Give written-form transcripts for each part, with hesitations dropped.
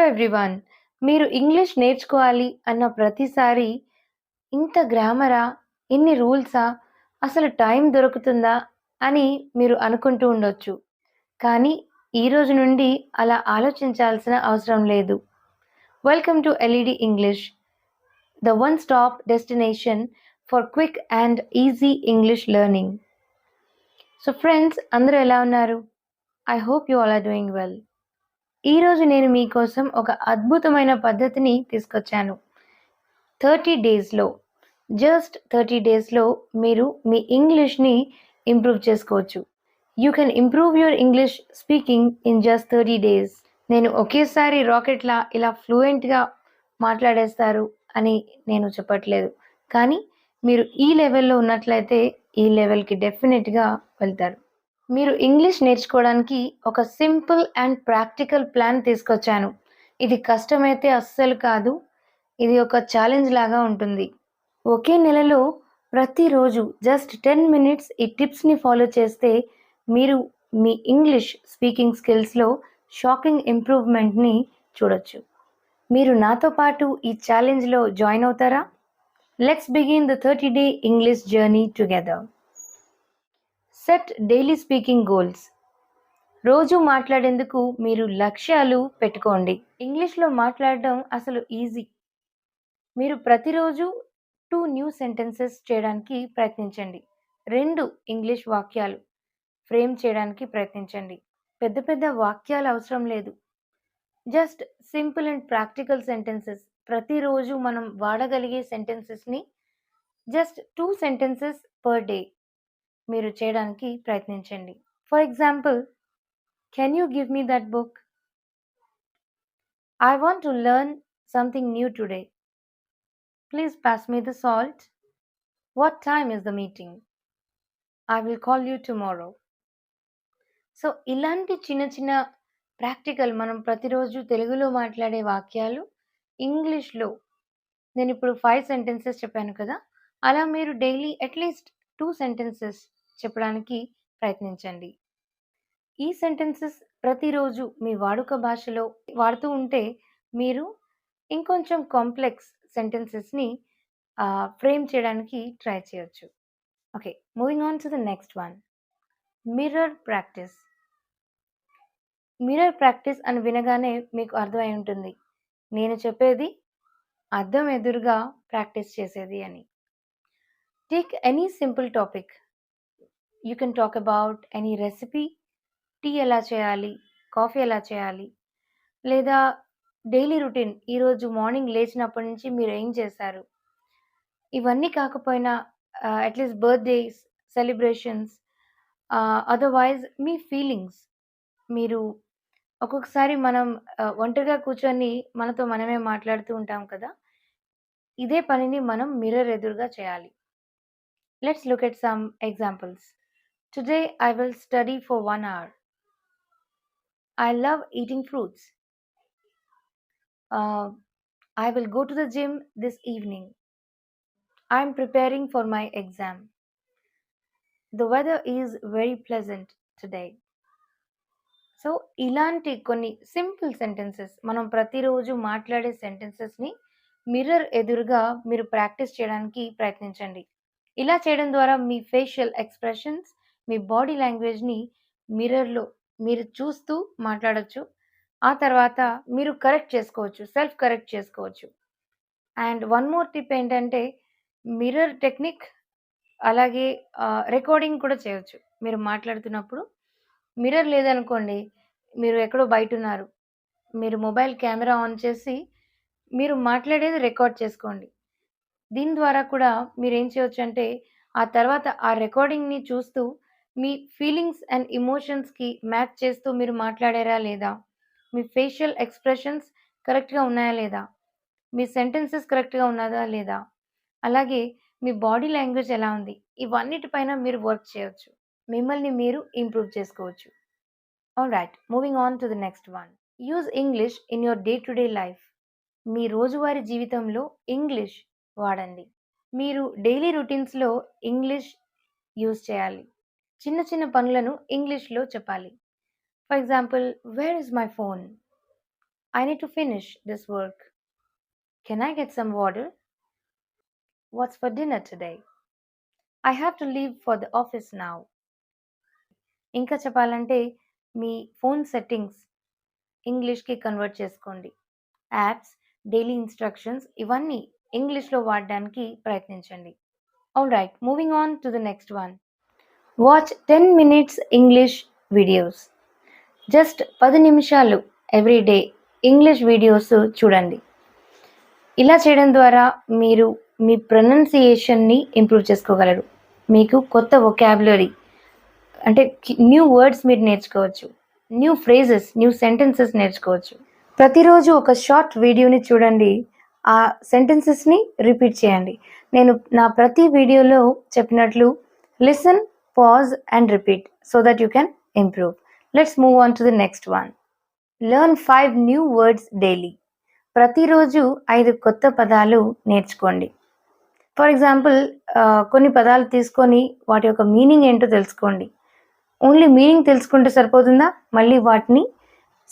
Everyone. మీరు English నేర్చుకోవాలి అన్న ప్రతిసారి ఇంత గ్రామరా? ఇన్ని రూల్సా? అసలు టైం దొరుకుతుందా? అని మీరు అనుకుంటూ ఉండొచ్చు. కానీ ఈ రోజు నుండి అలా ఆలోచించాల్సిన అవసరం లేదు. Welcome to LED English, the one stop destination for quick and easy English learning. So friends, అందరూ ఎలా ఉన్నారు? I hope you all are doing well. ఈరోజు నేను మీకోసం ఒక అద్భుతమైన పద్ధతిని తీసుకొచ్చాను. 30 డేస్‌లో, జస్ట్ 30 డేస్‌లో మీరు మీ ఇంగ్లీష్‌ని ఇంప్రూవ్ చేసుకోవచ్చు. You can improve your English speaking in just 30 days. నేను ఒకేసారి రాకెట్‌లా ఇలా ఫ్లూయెంట్‌గా మాట్లాడేస్తారు అని నేను చెప్పట్లేదు. కానీ మీరు ఈ లెవెల్‌లో ఉన్నట్లయితే ఈ లెవెల్‌కి డెఫినిట్‌గా వెళ్తారు. మీరు ఇంగ్లీష్ నేర్చుకోవడానికి ఒక సింపుల్ అండ్ ప్రాక్టికల్ ప్లాన్ తీసుకొచ్చాను. ఇది కష్టమైతే అస్సలు కాదు. ఇది ఒక ఛాలెంజ్ లాగా ఉంటుంది. ఒకే నెలలో ప్రతిరోజు జస్ట్ 10 మినిట్స్ ఈ టిప్స్‌ని ఫాలో చేస్తే మీరు మీ ఇంగ్లీష్ స్పీకింగ్ స్కిల్స్‌లో షాకింగ్ ఇంప్రూవ్‌మెంట్‌ని చూడొచ్చు. మీరు నాతో పాటు ఈ ఛాలెంజ్‌లో జాయిన్ అవుతారా? Let's begin the 30 day English journey together. Set daily speaking goals. రోజు మాట్లాడేందుకు మీరు లక్ష్యాలు పెట్టుకోండి. ఇంగ్లీష్‌లో మాట్లాడడం అసలు ఈజీ. మీరు ప్రతిరోజు 2 న్యూ సెంటెన్సెస్ చేయడానికి ప్రయత్నించండి. 2 ఇంగ్లీష్ వాక్యాలు ఫ్రేమ్ చేయడానికి ప్రయత్నించండి. పెద్ద పెద్ద వాక్యాలు అవసరం లేదు. Just simple and practical sentences, ప్రతిరోజు మనం వాడగలిగే సెంటెన్సెస్‌ని జస్ట్ 2 సెంటెన్సెస్ పర్ డే మీరు చేయడానికి ప్రయత్నించండి. For example, can you give me that book? I want to learn something new today. Please pass me the salt. What time is the meeting? I will call you tomorrow. So ఇలాంటి చిన్న చిన్న practical మనం ప్రతిరోజు తెలుగులో మాట్లాడే వాక్యాలు ఇంగ్లీష్‌లో నేను ఇప్పుడు 5 సెంటెన్సెస్ చెప్పాను కదా! అలా మీరు డైలీ అట్‌లీస్ట్ 2 సెంటెన్సెస్ చెప్పడానికి ప్రయత్నించండి. ఈ సెంటెన్సెస్ ప్రతిరోజు మీ వాడుక భాషలో వాడుతూ ఉంటే మీరు ఇంకొంచెం కాంప్లెక్స్ సెంటెన్సెస్‌ని ఫ్రేమ్ చేయడానికి ట్రై చేయొచ్చు. Okay, moving on to the next one. Mirror practice. Mirror practice అని వినగానే మీకు అర్థమై ఉంటుంది. నేను చెప్పేది అద్దం ఎదురుగా ప్రాక్టీస్ చేసేది అని. Take any simple topic. You can talk about any recipe. Tea ఎలా చేయాలి? కాఫీ ఎలా చేయాలి? లేదా డైలీ రొటీన్, ఈరోజు మార్నింగ్ లేచినప్పటి నుంచి మీరు ఏం చేశారు? ఇవన్నీ కాకపోయినా అట్‌లీస్ట్ బర్త్‌డేస్, సెలబ్రేషన్స్, అదర్‌వైజ్ మీ ఫీలింగ్స్. మీరు ఒక్కొక్కసారి మనం ఒంటరిగా కూర్చొని మనతో మనమే మాట్లాడుతూ ఉంటాం కదా! ఇదే పనిని మనం మిర్రర్ ఎదురుగా చేయాలి. Let's look at some examples. Today I will study for 1 hour. I love eating fruits. I will go to the gym this evening. I am preparing for my exam. The weather is very pleasant today. So ఇలాంటి కొన్ని simple sentences, మనం ప్రతిరోజు మాట్లాడే సెంటెన్సెస్‌ని mirror ఎదురుగా మీరు practice చేయడానికి ప్రయత్నించండి. ఇలా చేయడం ద్వారా మీ ఫేషియల్ ఎక్స్‌ప్రెషన్స్, మీ బాడీ లాంగ్వేజ్‌ని మిర్రర్‌లో మీరు చూస్తూ మాట్లాడొచ్చు. ఆ తర్వాత మీరు కరెక్ట్ చేసుకోవచ్చు. సెల్ఫ్ కరెక్ట్ చేసుకోవచ్చు. అండ్ వన్ మోర్ టిప్ ఏంటంటే, మిర్రర్ టెక్నిక్ అలాగే రికార్డింగ్ కూడా చేయొచ్చు. మీరు మాట్లాడుతున్నప్పుడు మిర్రర్ లేదనుకోండి, మీరు ఎక్కడో బయటున్నారు. మీరు మొబైల్ కెమెరా ఆన్ చేసి మీరు మాట్లాడేది రికార్డ్ చేసుకోండి. దీని ద్వారా కూడా మీరేం చేయొచ్చంటే, ఆ తర్వాత ఆ రికార్డింగ్‌ని చూస్తూ మీ ఫీలింగ్స్ అండ్ ఎమోషన్స్‌కి మ్యాచ్ చేస్తూ మీరు మాట్లాడారా లేదా? మీ ఫేషియల్ ఎక్స్‌ప్రెషన్స్ కరెక్ట్‌గా ఉన్నాయా లేదా? మీ సెంటెన్సెస్ కరెక్ట్‌గా ఉన్నదా లేదా? అలాగే మీ బాడీ లాంగ్వేజ్ ఎలా ఉంది? ఇవన్నిటిపైన మీరు వర్క్ చేయొచ్చు. మిమ్మల్ని మీరు ఇంప్రూవ్ చేసుకోవచ్చు. Alright, moving on to the next one. Use English in your day to day life. మీ రోజువారీ జీవితంలో ఇంగ్లీష్ వాడండి. మీరు డైలీ రొటీన్స్‌లో ఇంగ్లీష్ యూజ్ చేయాలి. చిన్న చిన్న పనులను ఇంగ్లీష్‌లో చెప్పాలి. For example, where is my phone? I need to finish this work. Can I get some water? What's for dinner today? I have to leave for the office now. ఇంకా చెప్పాలంటే మీ phone settings ఇంగ్లీష్కి convert చేసుకోండి. Apps, daily instructions ఇవన్నీ ఇంగ్లీష్లో వాడడానికి ప్రయత్నించండి. All right, moving on to the next one. Watch 10 minutes English videos. Just 10 నిమిషాలు everyday English videos చూడండి. ఇలా చేయడం ద్వారా మీరు మీ ప్రొనౌన్సియేషన్ని ఇంప్రూవ్ చేసుకోగలరు. మీకు కొత్త వొకాబులరీ అంటే న్యూ వర్డ్స్ మీరు నేర్చుకోవచ్చు. న్యూ ఫ్రేజెస్, న్యూ సెంటెన్సెస్ నేర్చుకోవచ్చు. ప్రతిరోజు ఒక షార్ట్ వీడియోని చూడండి. ఆ సెంటెన్సెస్ని రిపీట్ చేయండి. నేను నా ప్రతి వీడియోలో చెప్పినట్లు listen, pause and repeat so that you can improve. Let's move on to the next one. Learn 5 new words daily. ప్రతిరోజు 5 కొత్త పదాలు నేర్చుకోండి. ఫర్ ఎగ్జాంపుల్, కొన్ని పదాలు తీసుకొని వాటి యొక్క మీనింగ్ ఏంటో తెలుసుకోండి. ఓన్లీ మీనింగ్ తెలుసుకుంటే సరిపోతుందా? మళ్ళీ వాటిని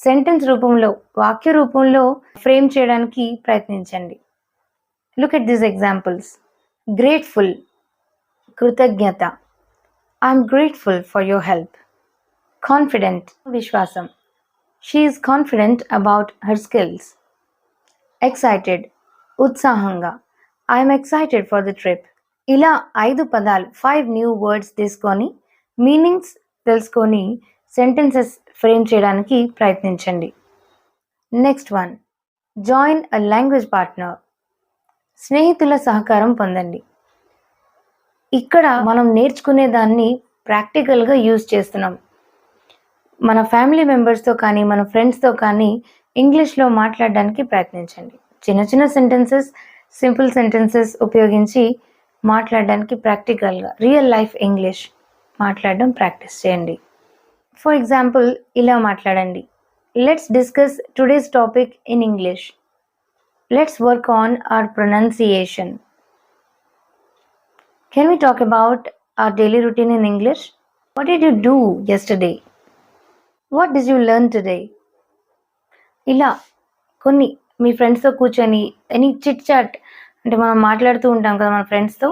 సెంటెన్స్ రూపంలో, వాక్య రూపంలో ఫ్రేమ్ చేయడానికి ప్రయత్నించండి. Look at these examples. Grateful, కృతజ్ఞత. I'm grateful for your help. Confident, విశ్వాసం. She is confident about her skills. Excited, ఉత్సాహంగా. I'm excited for the trip. ఇలా 5 పదాలు, 5 న్యూ వర్డ్స్ తీసుకొని మీనింగ్స్ తెలుసుకొని సెంటెన్సెస్ ఫ్రేమ్ చేయడానికి ప్రయత్నించండి. Next one. Join a language partner. స్నేహితుల సహకారం పొందండి. ఇక్కడ మనం నేర్చుకునే దాన్ని ప్రాక్టికల్గా యూజ్ చేస్తున్నాం. మన ఫ్యామిలీ మెంబర్స్తో కానీ మన ఫ్రెండ్స్తో కానీ ఇంగ్లీష్లో మాట్లాడడానికి ప్రయత్నించండి. చిన్న చిన్న సెంటెన్సెస్, సింపుల్ సెంటెన్సెస్ ఉపయోగించి మాట్లాడడానికి ప్రాక్టికల్గా రియల్ లైఫ్ ఇంగ్లీష్ మాట్లాడడం ప్రాక్టీస్ చేయండి. ఫర్ ఎగ్జాంపుల్, ఇలా మాట్లాడండి. Let's discuss today's topic in English. Let's work on our pronunciation. Can we talk about our daily routine in English? What did you do yesterday? What did you learn today? ఇలా కొన్ని మీ ఫ్రెండ్స్తో కూర్చొని any chit chat, అంటే మనం మాట్లాడుతూ ఉంటాం కదా మన ఫ్రెండ్స్తో,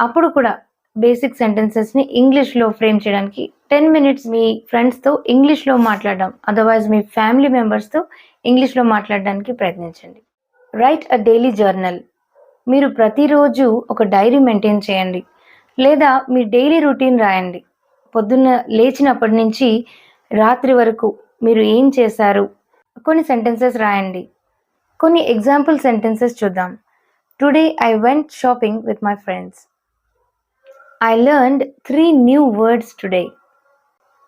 అప్పుడు కూడా బేసిక్ సెంటెన్సెస్ని ఇంగ్లీష్లో ఫ్రేమ్ చేయడానికి 10 మినిట్స్ మీ ఫ్రెండ్స్తో ఇంగ్లీష్లో మాట్లాడడం, అదర్వైజ్ మీ ఫ్యామిలీ మెంబర్స్తో ఇంగ్లీష్లో మాట్లాడడానికి ప్రయత్నించండి. Write a daily journal. మీరు ప్రతిరోజు ఒక డైరీ మెయింటైన్ చేయండి, లేదా మీ డైలీ రొటీన్ రాయండి. పొద్దున్న లేచినప్పటి నుంచి రాత్రి వరకు మీరు ఏం చేశారు, కొన్ని సెంటెన్సెస్ రాయండి. కొన్ని ఎగ్జాంపుల్ సెంటెన్సెస్ చూద్దాం. Today I went shopping with my friends. I learned 3 new words today.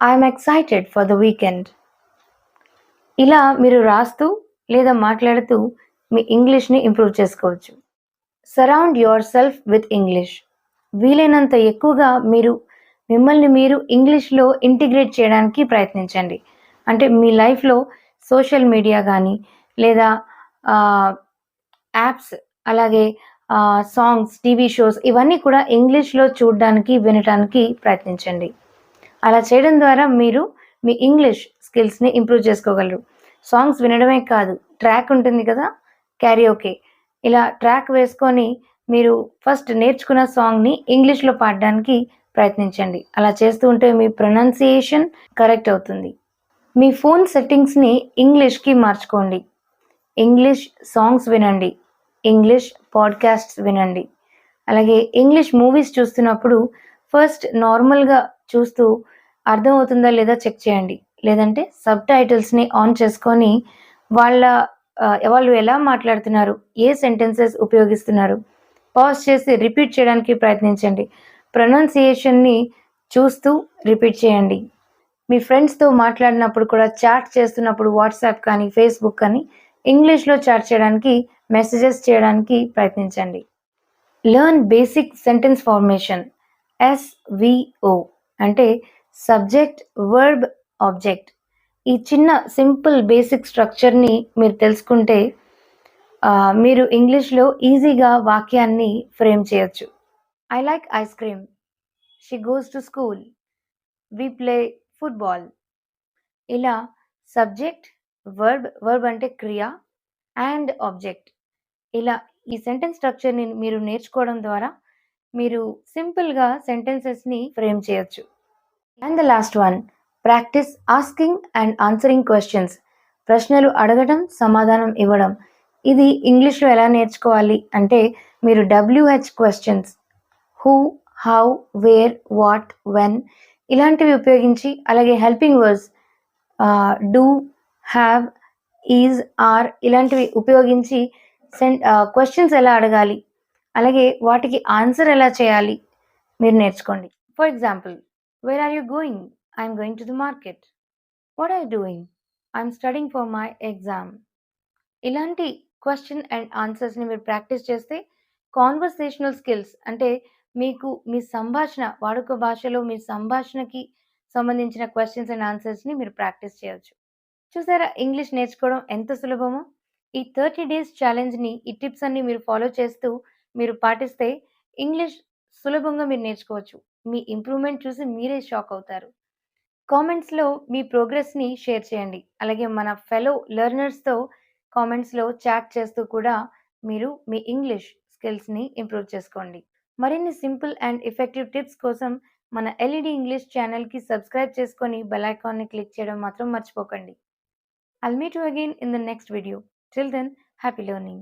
I'm excited for the weekend. ఇలా మీరు రాస్తూ లేదా మాట్లాడుతూ మీ ఇంగ్లీష్ని ఇంప్రూవ్ చేసుకోవచ్చు. Surround your self with English. వీలైనంత ఎక్కువగా మిమ్మల్ని మీరు ఇంగ్లీష్లో ఇంటిగ్రేట్ చేయడానికి ప్రయత్నించండి. అంటే మీ లైఫ్లో సోషల్ మీడియా కానీ లేదా యాప్స్, అలాగే సాంగ్స్, టీవీ షోస్ ఇవన్నీ కూడా ఇంగ్లీష్లో చూడడానికి, వినడానికి ప్రయత్నించండి. అలా చేయడం ద్వారా మీరు మీ ఇంగ్లీష్ స్కిల్స్ని ఇంప్రూవ్ చేసుకోగలరు. సాంగ్స్ వినడమే కాదు, ట్రాక్ ఉంటుంది కదా, క్యారియోకే, ఇలా ట్రాక్ వేసుకొని మీరు ఫస్ట్ నేర్చుకున్న సాంగ్ని ఇంగ్లీష్లో పాడడానికి ప్రయత్నించండి. అలా చేస్తూ ఉంటే మీ ప్రొనౌన్సియేషన్ కరెక్ట్ అవుతుంది. మీ ఫోన్ సెట్టింగ్స్ని ఇంగ్లీష్కి మార్చుకోండి. ఇంగ్లీష్ సాంగ్స్ వినండి, ఇంగ్లీష్ పాడ్కాస్ట్స్ వినండి. అలాగే ఇంగ్లీష్ మూవీస్ చూస్తున్నప్పుడు ఫస్ట్ నార్మల్గా చూస్తూ అర్థమవుతుందా లేదా చెక్ చేయండి. లేదంటే సబ్ టైటిల్స్ని ఆన్ చేసుకొని వాళ్ళు ఎలా మాట్లాడుతున్నారు, ఏ సెంటెన్సెస్ ఉపయోగిస్తున్నారు, పాజ్ చేసి రిపీట్ చేయడానికి ప్రయత్నించండి. ప్రొనౌన్సియేషన్ని చూస్తూ రిపీట్ చేయండి. మీ ఫ్రెండ్స్తో మాట్లాడినప్పుడు కూడా, చాట్ చేస్తున్నప్పుడు వాట్సాప్ కానీ ఫేస్బుక్ కానీ ఇంగ్లీష్లో చాట్ చేయడానికి, మెసేజెస్ చేయడానికి ప్రయత్నించండి. Learn basic sentence formation, SVO అంటే సబ్జెక్ట్, వర్బ్, ఆబ్జెక్ట్. ఈ చిన్న సింపుల్ బేసిక్ స్ట్రక్చర్ని మీరు తెలుసుకుంటే మీరు ఇంగ్లీష్లో ఈజీగా వాక్యాన్ని ఫ్రేమ్ చేయొచ్చు. I like ice cream. She goes to school. We play football. ఇలా సబ్జెక్ట్, వర్బ్ అంటే క్రియ అండ్ ఆబ్జెక్ట్. ఇలా ఈ సెంటెన్స్ స్ట్రక్చర్‌ని మీరు నేర్చుకోవడం ద్వారా మీరు సింపుల్‌గా సెంటెన్సెస్‌ని ఫ్రేమ్ చేయొచ్చు. And the last one, practice asking and answering questions. ప్రశ్నలు అడగడం, సమాధానం ఇవ్వడం. ఇది ఇంగ్లీష్‌లో ఎలా నేర్చుకోవాలి అంటే మీరు WH questions, who, how, where, what, when ఇలాంటివి ఉపయోగించి, అలాగే helping words do, have, is, are ఇలాంటివి ఉపయోగించి క్వెషన్స్ ఎలా అడగాలి, అలాగే వాటికి ఆన్సర్ ఎలా చేయాలి మీరు నేర్చుకోండి. For example, where are you going? I'm going to the market. What are you doing? I'm studying for my exam. ఇలాంటి క్వెషన్ అండ్ ఆన్సర్స్‌ని మీరు ప్రాక్టీస్ చేస్తే కాన్వర్సేషనల్ స్కిల్స్ అంటే మీకు మీ సంభాషణ వాడుక భాషలో మీ సంభాషణకి సంబంధించిన క్వెషన్స్ అండ్ ఆన్సర్స్‌ని మీరు ప్రాక్టీస్ చేయొచ్చు. చూసారా ఇంగ్లీష్ నేర్చుకోవడం ఎంత సులభమో? ఈ 30 డేస్ ఛాలెంజ్‌ని ఈ టిప్స్ అన్నీ మీరు ఫాలో చేస్తూ మీరు పాటిస్తే ఇంగ్లీష్ సులభంగా మీరు నేర్చుకోవచ్చు. మీ ఇంప్రూవ్‌మెంట్ చూసి మీరే షాక్ అవుతారు. కామెంట్స్‌లో మీ ప్రోగ్రెస్‌ని షేర్ చేయండి. అలాగే మన ఫెలో లెర్నర్స్‌తో కామెంట్స్‌లో చాట్ చేస్తూ కూడా మీరు మీ ఇంగ్లీష్ స్కిల్స్‌ని ఇంప్రూవ్ చేసుకోండి. మరిన్ని సింపుల్ అండ్ ఎఫెక్టివ్ టిప్స్ కోసం మన ఎల్ఈడీ ఇంగ్లీష్ ఛానెల్‌కి సబ్స్క్రైబ్ చేసుకొని బెల్ ఐకాన్‌ని క్లిక్ చేయడం మాత్రం మర్చిపోకండి. I'll meet you again in the next video. Till then, happy learning.